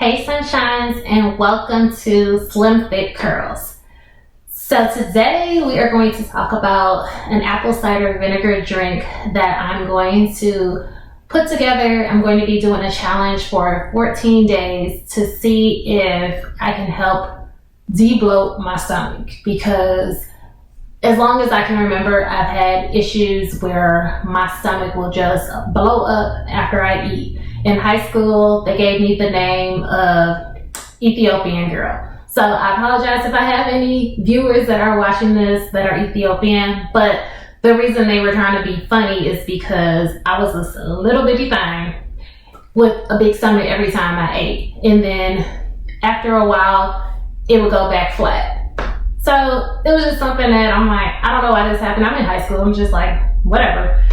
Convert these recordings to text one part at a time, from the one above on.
Hey sunshines, and welcome to Slimthick Curls. So today we are going to talk about an apple cider vinegar drink that I'm going to put together. I'm going to be doing a challenge for 14 days to see if I can help de-bloat my stomach, because as long as I can remember, I've had issues where my stomach will just blow up after I eat. In high school, they gave me the name of Ethiopian girl. So I apologize if I have any viewers that are watching this that are Ethiopian, but the reason they were trying to be funny is because I was a little bitty thing with a big stomach every time I ate. And then after a while, it would go back flat. So it was just something that I'm like, I don't know why this happened. I'm in high school. I'm just like, whatever.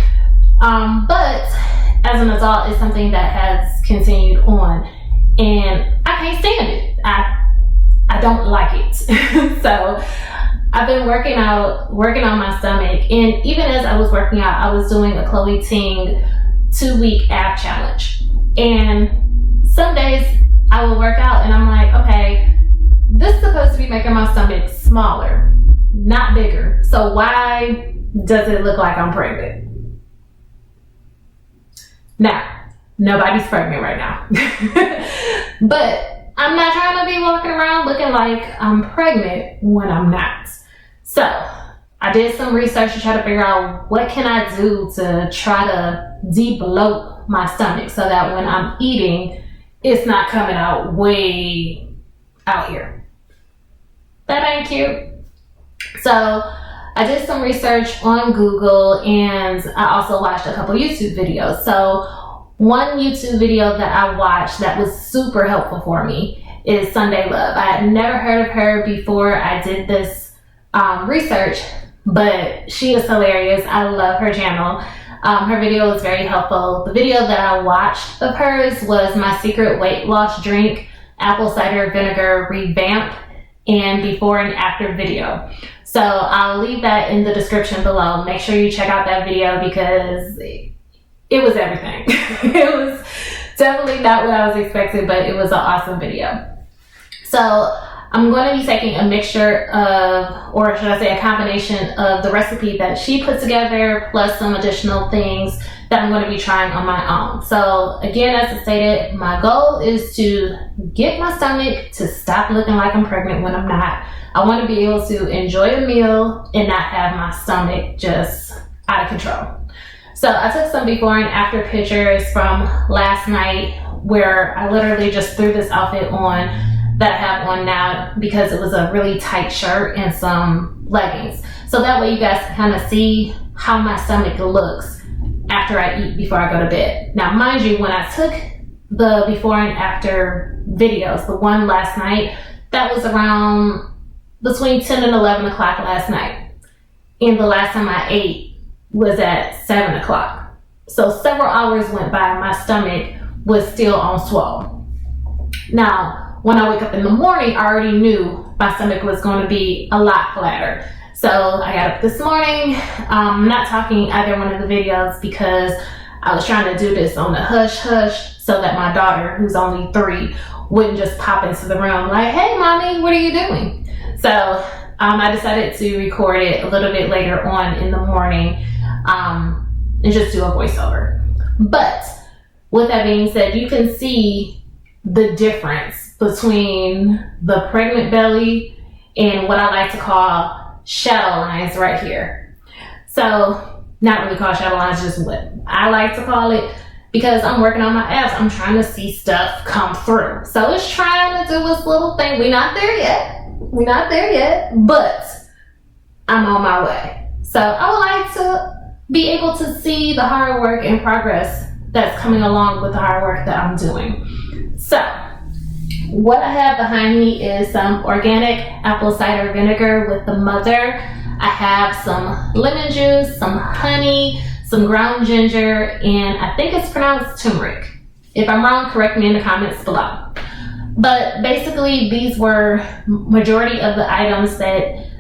But as an adult, it's something that has continued on, and I can't stand it. I don't like it. So I've been working on my stomach, and even as I was working out, I was doing a Chloe Ting 2-week ab challenge. And some days I will work out and I'm like, okay, this is supposed to be making my stomach smaller, not bigger. So why does it look like I'm pregnant? Now, nobody's pregnant right now. But I'm not trying to be walking around looking like I'm pregnant when I'm not. So I did some research to try to figure out what can I do to try to de-bloat my stomach so that when I'm eating, it's not coming out way out here. That ain't cute. So I did some research on Google, and I also watched a couple YouTube videos. So one YouTube video that I watched that was super helpful for me is Sunday Love. I had never heard of her before I did this research, but she is hilarious. I love her channel. Her video was very helpful. The video that I watched of hers was my secret weight loss drink, apple cider vinegar revamp, and before and after video. So I'll leave that in the description below. Make sure you check out that video because it was everything. It was definitely not what I was expecting, but it was an awesome video. So I'm going to be taking a mixture of, or should I say a combination of the recipe that she put together plus some additional things that I'm going to be trying on my own. So again, as I stated, my goal is to get my stomach to stop looking like I'm pregnant when I'm not. I want to be able to enjoy a meal and not have my stomach just out of control. So I took some before and after pictures from last night where I literally just threw this outfit on that I have on now because it was a really tight shirt and some leggings. So that way you guys can kind of see how my stomach looks after I eat before I go to bed. Now, mind you, when I took the before and after videos, the one last night, that was around between 10 and 11 o'clock last night. And the last time I ate was at 7 o'clock. So several hours went by, my stomach was still on swole. Now, when I wake up in the morning, I already knew my stomach was going to be a lot flatter. So I got up this morning. I'm not talking either one of the videos because I was trying to do this on the hush hush so that my daughter, who's only 3, wouldn't just pop into the room like, hey mommy, what are you doing? So I decided to record it a little bit later on in the morning and just do a voiceover. But with that being said, you can see the difference between the pregnant belly and what I like to call shadow lines right here. So not really called shadow lines, just what I like to call it, because I'm working on my abs. I'm trying to see stuff come through. So it's trying to do this little thing. We're not there yet, but I'm on my way. So I would like to be able to see the hard work and progress that's coming along with the hard work that I'm doing. So what I have behind me is some organic apple cider vinegar with the mother. I have some lemon juice, some honey, some ground ginger, and I think it's pronounced turmeric. If I'm wrong, correct me in the comments below. But basically, these were majority of the items that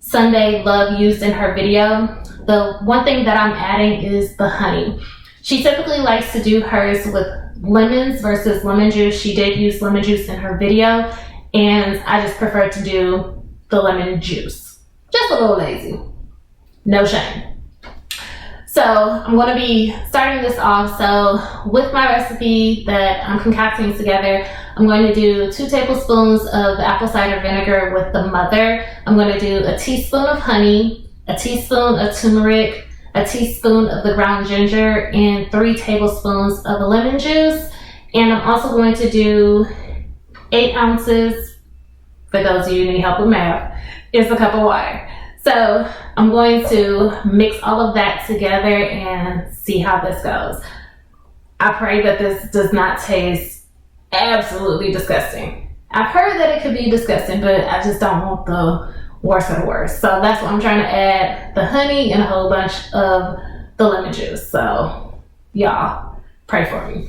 Sunday Love used in her video. The one thing that I'm adding is the honey. She typically likes to do hers with lemons versus lemon juice. She did use lemon juice in her video, and I just prefer to do the lemon juice. Just a little lazy. No shame. So I'm going to be starting this off. So with my recipe that I'm concocting together, I'm going to do 2 tablespoons of apple cider vinegar with the mother. I'm going to do a teaspoon of honey, a teaspoon of turmeric, a teaspoon of the ground ginger, and 3 tablespoons of the lemon juice. And I'm also going to do 8 ounces, for those of you who need help with math, is a cup of water. So I'm going to mix all of that together and see how this goes. I pray that this does not taste absolutely disgusting. I've heard that it could be disgusting, but I just don't want the worst of the worst. So that's what I'm trying to add, the honey and a whole bunch of the lemon juice. So y'all pray for me.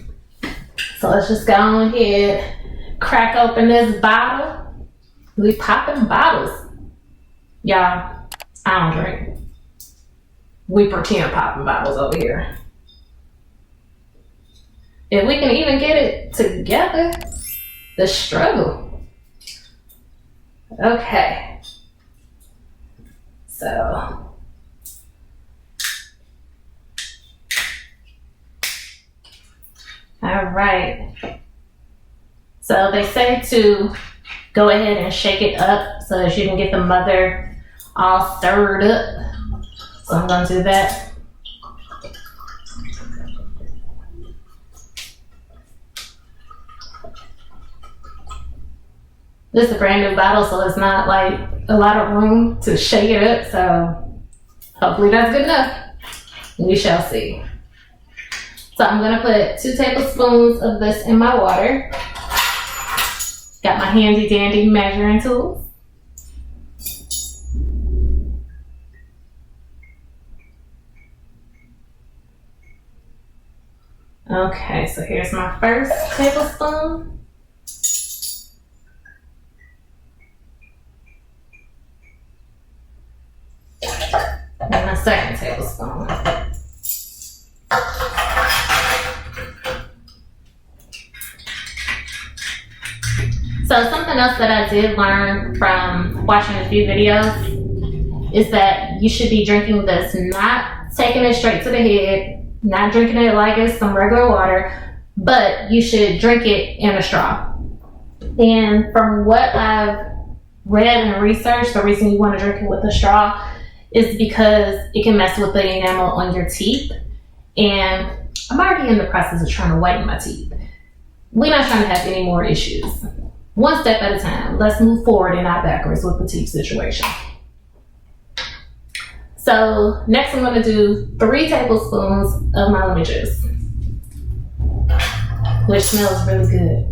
So let's just go on ahead, crack open this bottle. We popping bottles. Y'all, I don't drink. We pretend popping bottles over here. If we can even get it together, the struggle. Okay. So. All right. So they say to go ahead and shake it up so that you can get the mother all stirred up. So I'm going to do that. This is a brand new bottle, so it's not like a lot of room to shake it up. So hopefully that's good enough. We shall see. So I'm going to put 2 tablespoons of this in my water. Got my handy dandy measuring tools. Okay, so here's my first tablespoon. And my second tablespoon. So something else that I did learn from watching a few videos is that you should be drinking this, not taking it straight to the head, not drinking it like it's some regular water, but you should drink it in a straw. And from what I've read and researched, the reason you want to drink it with a straw is because it can mess with the enamel on your teeth. And I'm already in the process of trying to whiten my teeth. We're not trying to have any more issues. One step at a time. Let's move forward and not backwards with the teeth situation. So next I'm going to do 3 tablespoons of my lemon juice, which smells really good.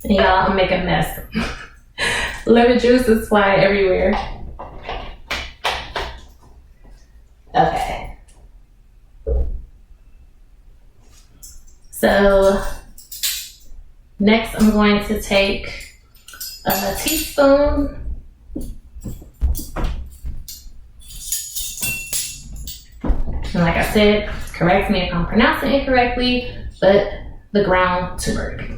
And y'all, I'm making a mess. Lemon juice is flying everywhere. Okay. So next I'm going to take a teaspoon and like I said, correct me if I'm pronouncing it incorrectly, but the ground turmeric.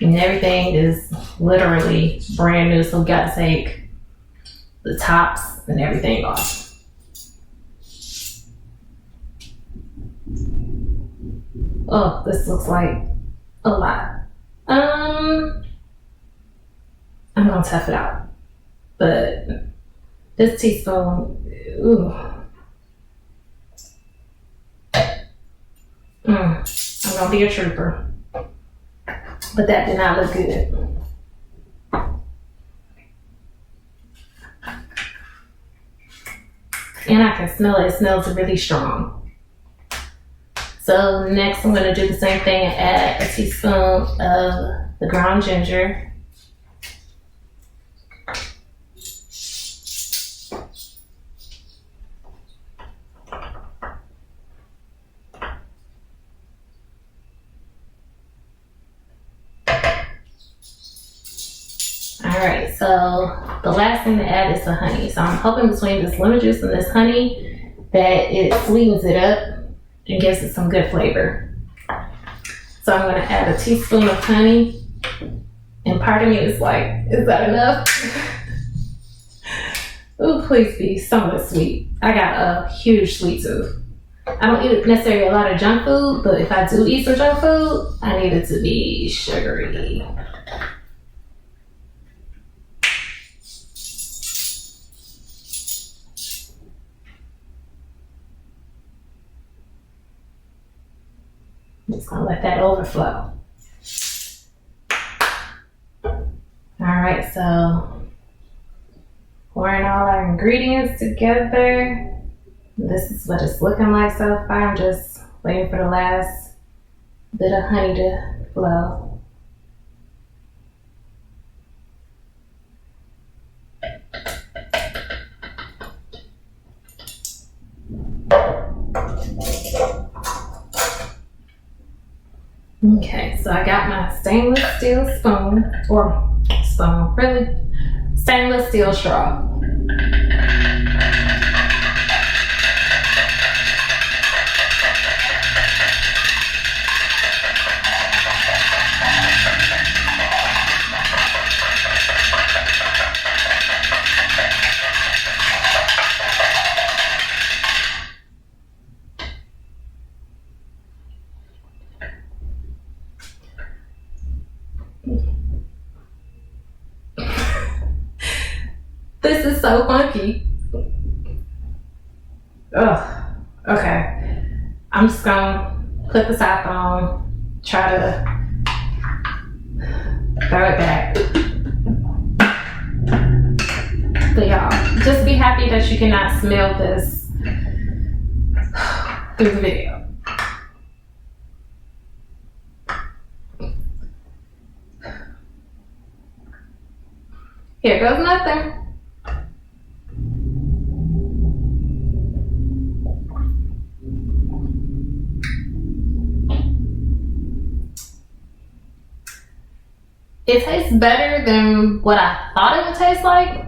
And everything is literally brand new, so we got to take the tops and everything off. Oh, this looks like a lot. I'm gonna tough it out, but this teaspoon, ooh. I'm gonna be a trooper. But that did not look good. And I can smell it. It smells really strong. So next I'm going to do the same thing and add a teaspoon of the ground ginger. so the last thing to add is the honey. So I'm hoping between this lemon juice and this honey that it sweetens it up and gives it some good flavor. So I'm going to add a teaspoon of honey. And part of me is like, is that enough? Ooh, please be somewhat sweet. I got a huge sweet tooth. I don't eat necessarily a lot of junk food, but if I do eat some junk food, I need it to be sugary. I'm just gonna let that overflow. Alright, so pouring all our ingredients together. This is what it's looking like so far. I'm just waiting for the last bit of honey to flow. Okay, so I got my stainless steel stainless steel straw. This is so funky. Ugh. Okay. I'm just gonna put the top on, try to throw it back. But y'all, just be happy that you cannot smell this through the video. Here goes nothing. It tastes better than what I thought it would taste like.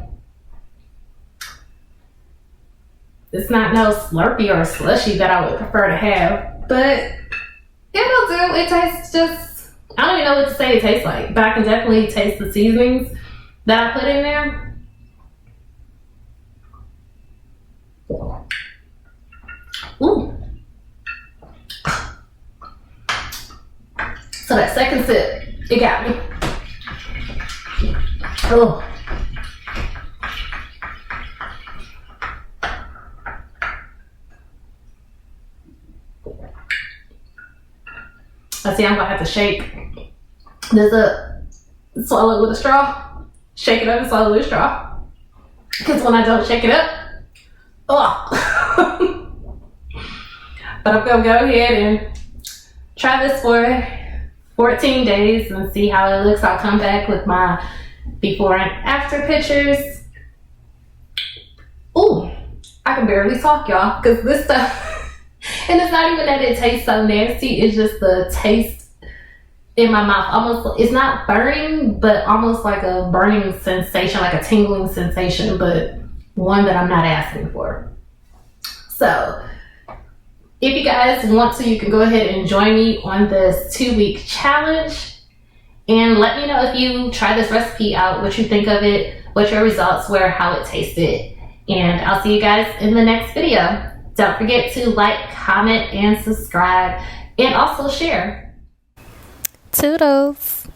It's not no Slurpee or slushy that I would prefer to have, but it'll do. It tastes just, I don't even know what to say it tastes like, but I can definitely taste the seasonings that I put in there. Ooh. So that second sip, it got me. Oh. I see I'm gonna have to shake this up, swallow it with a straw, shake it up and swallow it with a straw. Because when I don't shake it up, oh. But I'm gonna go ahead and try this for 14 days and see how it looks. I'll come back with my before and after pictures. Ooh, I can barely talk, y'all, because this stuff, and it's not even that it tastes so nasty, it's just the taste in my mouth. Almost, it's not burning, but almost like a burning sensation, like a tingling sensation, but one that I'm not asking for. So, if you guys want to, you can go ahead and join me on this 2-week challenge. And let me know if you try this recipe out, what you think of it, what your results were, how it tasted. And I'll see you guys in the next video. Don't forget to like, comment, and subscribe, and also share. Toodles.